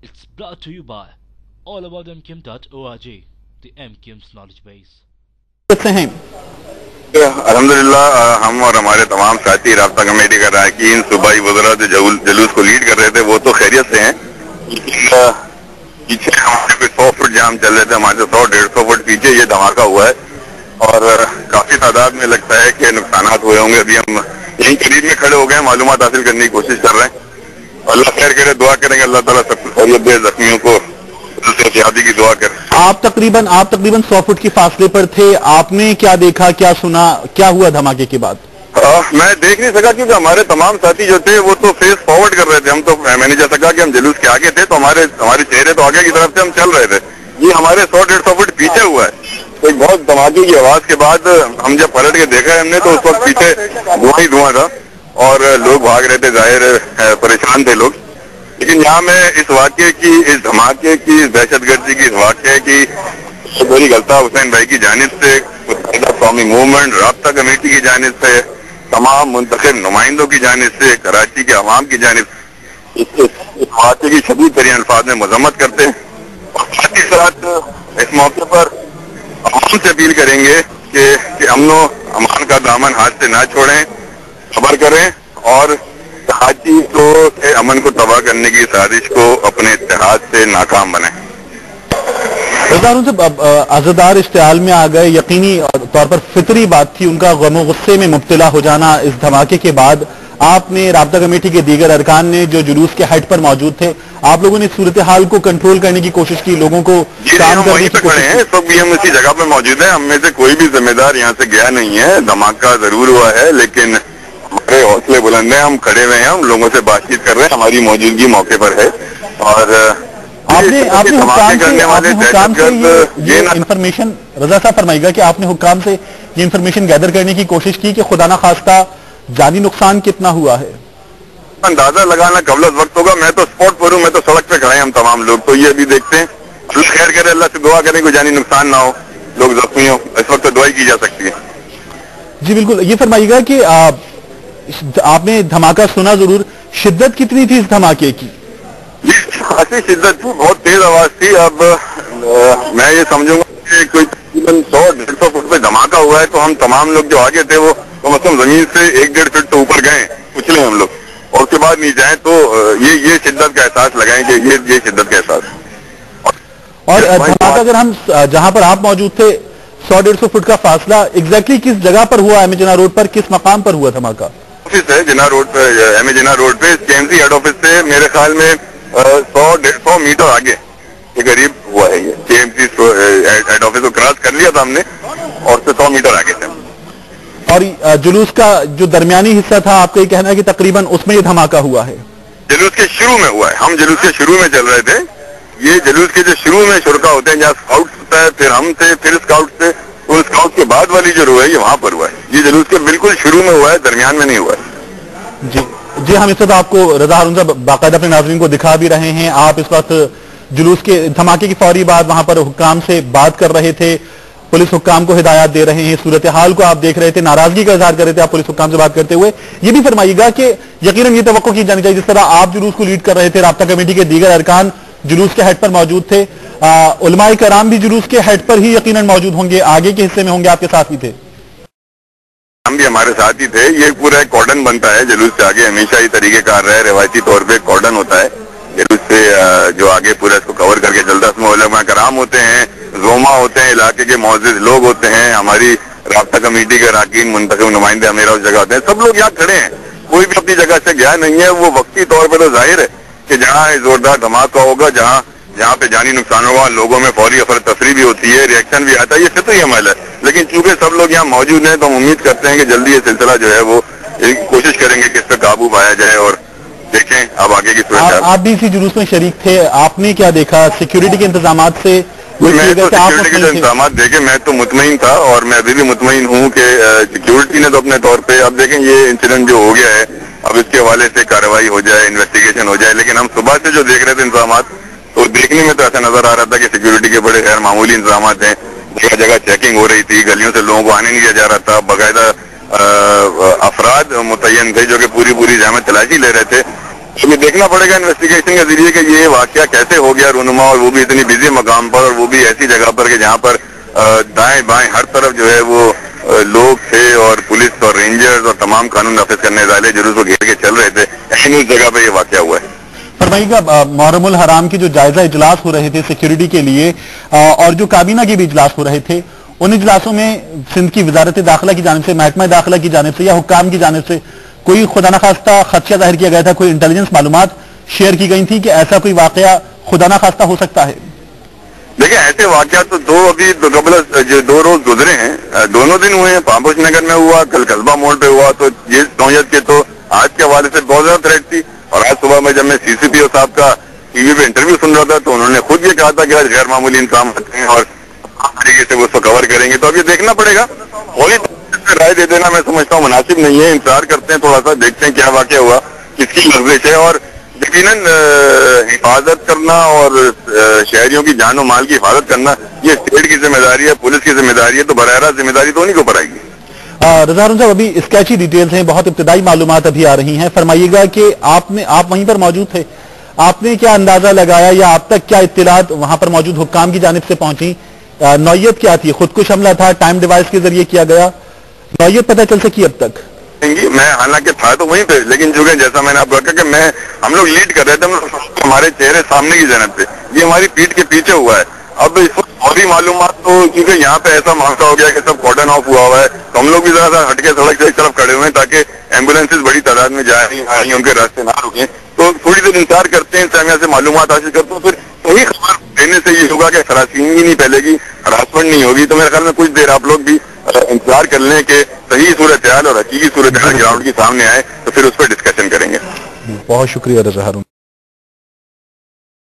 It's brought to you by allaboutmkim.org, the MKIM's knowledge base. कैसे हैं? अल्हम्दुलिल्लाह हम और हमारे तमाम साथी राब्ता कमेटी का अरकान सूबाई वज़रा जो जुलूस को लीड कर रहे थे वो तो खैरियत से हैं, लेकिन पीछे हमारे पे 100 फुट जाम चल रहे थे, हमारे 100-150 फुट पीछे ये धमाका हुआ है और काफी तादाद में लगता है कि नुकसानात हुए होंगे। अभी हम यहीं करीब में खड़े हो गए, मालूमात हासिल करने की कोशिश कर रहे हैं। अल्लाह खैर करे, दुआ करेंगे अल्लाह ताला सबको खैरियत दे, जख्मियों को सेहतियाबी की दुआ करें। आप तकरीबन 100 फुट की फासले पर थे, आपने क्या देखा, क्या सुना, क्या हुआ धमाके के बाद? मैं देख नहीं सका क्योंकि हमारे तमाम साथी जो थे वो तो फेस फॉरवर्ड कर रहे थे। हम तो मैंने जैसा कहा कि हम जुलूस के आगे थे तो हमारे चेहरे तो आगे की तरफ से हम चल रहे थे। ये हमारे 100-150 फुट पीछे हुआ है। तो एक बहुत धमाके की आवाज के बाद हम जब पलट के देखा हमने तो उस वक्त पीछे धुआं ही धुआं था और लोग भाग रहे थे, जाहिर परेशान थे लोग। लेकिन यहाँ मैं इस वाक्य की, इस धमाके की, इस दहशतगर्दी की, इस वाक्य की बड़ी गलता हुसैन भाई की जानिब से, कौमी मूवमेंट, राब्ता कमेटी की जानिब से, तमाम मुंतखब नुमाइंदों की जानिब से, कराची के अवाम की जानिब इस वाक़े की शदीद तरीन अल्फाज में मजम्मत करते हैं और साथ ही साथ इस मौके पर अवाम से अपील करेंगे कि अमनो अमान का दामन हाथ से ना छोड़ें, खबर करें और कराची को अमन को तबाह करने की साजिश को अपने इत्तेहाद से नाकाम बनाएं। अज़ादार इश्तिआल में आ गए, यकीनी तौर पर फितरी बात थी उनका गम गुस्से में मुब्तला हो जाना इस धमाके के बाद। आपने राब्ता कमेटी के दीगर अरकान ने जो जुलूस के हेड पर मौजूद थे, आप लोगों ने सूरत हाल को कंट्रोल करने की कोशिश की, लोगों को काम करने की कोशिश की। सब भी हम इसी जगह पर मौजूद हैं, हम में से कोई भी जिम्मेदार यहाँ से गया नहीं है। धमाका जरूर हुआ है लेकिन हमारे हौसले बुलंद हैं, हम खड़े हुए हैं, हम लोगों से बातचीत कर रहे हैं, हमारी मौजूदगी मौके पर है। और आपने हुक्काम से ये इंफॉर्मेशन, रजा साहब फरमाइएगा कि आपने हुक्काम से ये इंफॉर्मेशन गैदर करने की कोशिश की कि खुदा ना खास्ता जानी नुकसान कितना हुआ है? अंदाजा लगाना कबल वक्त होगा। मैं तो स्पॉट पर हूँ, मैं तो सड़क पे खड़े हैं हम तमाम लोग, तो ये अभी देखते हैं। अल्लाह खैर करे, अल्लाह से दुआ करें कोई जानी नुकसान ना हो, लोग जख्मी हो, इस वक्त तो दुआ की जा सकती है। जी बिल्कुल, ये फरमाइएगा कि आपने धमाका सुना जरूर, शिद्दत कितनी थी इस धमाके की? खासी शिद्दत थी, बहुत तेज आवाज थी। अब मैं ये समझूंगा कि कोई तकरीबन 100-150 फुट पे धमाका हुआ है तो हम तमाम लोग जो आगे थे वो तो मतलब जमीन से 1-1.5 फीट तो ऊपर गए, उछले हम लोग, और उसके बाद नीचे आए तो ये शिद्दत का एहसास लगाएं कि ये शिद्दत का एहसास। और धमाका अगर हम जहां पर आप मौजूद थे 100-150 फुट का फासला एग्जैक्टली किस जगह पर हुआ? एम ए जिन्ना रोड पर किस मकाम पर हुआ धमाका? ऑफिस है जिन्ना रोड पे, एम ए जिन्ना रोड पे, केएमसी हेड ऑफिस से मेरे ख्याल में 100-150 मीटर आगे के करीब हुआ है। ये केएमसी हेड ऑफिस को क्रॉस कर लिया था हमने और 100 मीटर आगे थे। और जुलूस का जो दरमियानी हिस्सा था, आपका ये कहना है कि तकरीबन उसमें ये धमाका हुआ है? जुलूस के शुरू में हुआ है, हम जुलूस के शुरू में चल रहे थे। ये जुलूस के जो शुरू में शुरका होते हैं, जहाँ स्काउट होता है, फिर हम थे, फिर स्काउट थे, उन स्काउट के बाद वाली जो रो है ये वहां पर हुआ है। ये जुलूस के बिल्कुल शुरू में हुआ है, दरमियान में नहीं हुआ है। जी, हम इस वक्त आपको रजा हारून साहब बाकायदा अपने नाज़रीन को दिखा भी रहे हैं। आप इस वक्त जुलूस के धमाके की फौरी बाद वहां पर हुक्काम से बात कर रहे थे, पुलिस हुक्काम को हिदायत दे रहे हैं, सूरत हाल को आप देख रहे थे, नाराजगी का इजहार कर रहे थे आप पुलिस हुक्काम से बात करते हुए। ये भी फरमाइएगा कि यकीनन ये तवक्को की जानी चाहिए, जिस तरह आप जुलूस को लीड कर रहे थे, राब्ता कमेटी के दीगर अरकान जुलूस के हेड पर मौजूद थे, उलमाए कराम भी जुलूस के हेड पर ही यकीनन मौजूद होंगे, आगे के हिस्से में होंगे, आपके साथ ही थे? हम भी हमारे साथ ही थे। ये पूरा एक कॉर्डन बनता है जुलूस से आगे, हमेशा ही तरीकेकार रहा है, रिवायती तौर पे कॉर्डन होता है जुलूस से जो आगे पूरा इसको कवर करके चलता है। उसमें उलमा कराम होते हैं, जोमा होते हैं, इलाके के मौजूद लोग होते हैं, हमारी राब्ता कमेटी के अरकान, मुंतखब नुमाइंदे हमेशा उस जगह होते हैं, सब लोग यहाँ खड़े हैं, कोई भी अपनी जगह से गया नहीं है। वो वक्ती तौर पर तो जाहिर है कि जहाँ जोरदार धमाका होगा, जहाँ पे जानी नुकसान होगा, लोगों में फौरी अफर तफरी भी होती है, रिएक्शन भी आता है, ये फितरी अमल है। लेकिन चूंकि सब लोग यहाँ मौजूद हैं तो हम उम्मीद करते हैं कि जल्दी ये सिलसिला जो है वो कोशिश करेंगे कि इस पर काबू पाया जाए और देखें अब आगे की सूरत। आप भी इसी जुलूस में शरीक थे, आपने क्या देखा सिक्योरिटी के इंतजाम से? मैं तो सिक्योरिटी के जो इंतजाम देखे मैं तो मुतमईन था और मैं अभी भी मुतमईन हूँ कि सिक्योरिटी ने तो अपने तौर पे, अब देखें ये इंसिडेंट जो हो गया है अब इसके हवाले से कार्रवाई हो जाए, इन्वेस्टिगेशन हो जाए। लेकिन हम सुबह से जो देख रहे थे इंतजाम तो देखने में तो ऐसा नजर आ रहा था कि सिक्योरिटी के बड़े गैर मामूली इंतजाम हैं, जगह जगह चेकिंग हो रही थी, गलियों से लोगों को आने नहीं दिया जा रहा था, बाकायदा अफराद मुतय्यन थे जो कि पूरी जहमत तलाशी ले रहे थे। ابھی دیکھنا پڑے گا انویسٹیگیشن کے ذریعے کہ یہ واقعہ کیسے ہو گیا رونما، اور وہ بھی اتنی بزی مقام پر، اور وہ بھی ایسی جگہ پر کہ جہاں پر دائیں بائیں ہر طرف جو ہے وہ لوگ تھے، اور پولیس اور رینجرز اور تمام قانون نافذ کرنے والے جلوس کو گھیر کے چل رہے تھے، ایسی اس جگہ پہ یہ واقعہ ہوا ہے۔ فرمائیے گا، محرم الحرام کے جو جائزہ اجلاس ہو رہے تھے سیکیورٹی کے لیے، اور جو کابینہ کے بھی اجلاس ہو رہے تھے، ان اجلاسوں میں سندھ کی وزارت داخلہ کی جانب سے، محکمہ داخلہ کی جانب سے یا حکام کی جانب سے کوئی خدا نخواستہ خدشہ ظاہر کیا گیا تھا، کوئی انٹیلیجنس معلومات شیئر کی گئی تھی کہ ایسا کوئی واقعہ خدا نخواستہ ہو سکتا ہے؟ دیکھیں، ایسے واقعات تو قبل جو 2 روز گزرے ہیں، دونوں دن ہوئے ہیں، پامپوش نگر میں ہوا، کل قصبہ موڑ پہ ہوا، تو یہ نوعیت کے تو آج کے حوالے سے بہت زیادہ تھریٹ تھی۔ اور آج صبح میں جب میں سی سی پی او صاحب کا ٹی وی پہ انٹرویو سن رہا تھا تو انہوں نے خود یہ کہا تھا کہ آج غیر معمولی انتظام ہوتے ہیں اور طریقے سے وہ اس کو کور کریں گے۔ تو اب یہ دیکھنا پڑے گا، فوری رائے دے دینا میں سمجھتا ہوں مناسب نہیں ہے، انتظار کرتے ہیں تھوڑا سا، دیکھتے ہیں کیا واقعہ ہوا، کس کی لفظ ہے، اور یقیناً حفاظت کرنا اور شہریوں کی جان و مال کی حفاظت کرنا یہ اسٹیٹ کی ذمہ داری ہے، پولیس کی ذمہ داری ہے، تو براہ راست ذمہ داری تو انہیں کو پڑے گی۔ رضا ہارون صاحب، ابھی اسکیچی ڈیٹیلز ہیں، بہت ابتدائی معلومات ابھی آ رہی ہیں، فرمائیے گا کہ آپ وہیں پر موجود تھے، آپ نے کیا اندازہ لگایا یا آپ تک کیا اطلاعات وہاں پر موجود حکام کی جانب سے پہنچی؟ نوعیت کیا تھی؟ خودکش حملہ تھا، ٹائم ڈیوائس کے ذریعے کیا گیا؟ نوعیت پتہ چل سکی اب تک؟ میں حالانکہ تھا تو وہیں پہ، لیکن چونکہ جیسا میں نے آپ کو کہا کہ ہم لوگ لیڈ کر رہے تھے، ہمارے چہرے سامنے کی جانب سے، یہ ہماری پیٹھ کے پیچھے ہوا ہے۔ اب اس وقت فوری معلومات تو کیونکہ یہاں پہ ایسا معاملہ ہو گیا کہ سب کارڈن آف ہوا ہوا ہے، تو ہم لوگ بھی ذرا سا ہٹ کے سڑک سے ایک طرف کھڑے ہوئے ہیں تاکہ ایمبولینسز بڑی تعداد میں جائیں، ان کے راستے نہ رکیں، تو تھوڑی دیر انتظار کرتے ہیں، سامنے سے معلومات حاصل کرتے ہیں، پھر صحیح خبر دینے سے یہ ہوگا کہ ہراسنگی نہیں پھیلے گی، ہراسمنٹ نہیں ہوگی۔ تو میرے خیال میں کچھ دیر آپ لوگ بھی انتظار کر لیں کہ صحیح صورتحال اور حقیقی صورتحال گراؤنڈ کی سامنے آئے، تو پھر اس پہ ڈسکشن کریں گے۔ بہت شکریہ رضا ہارون۔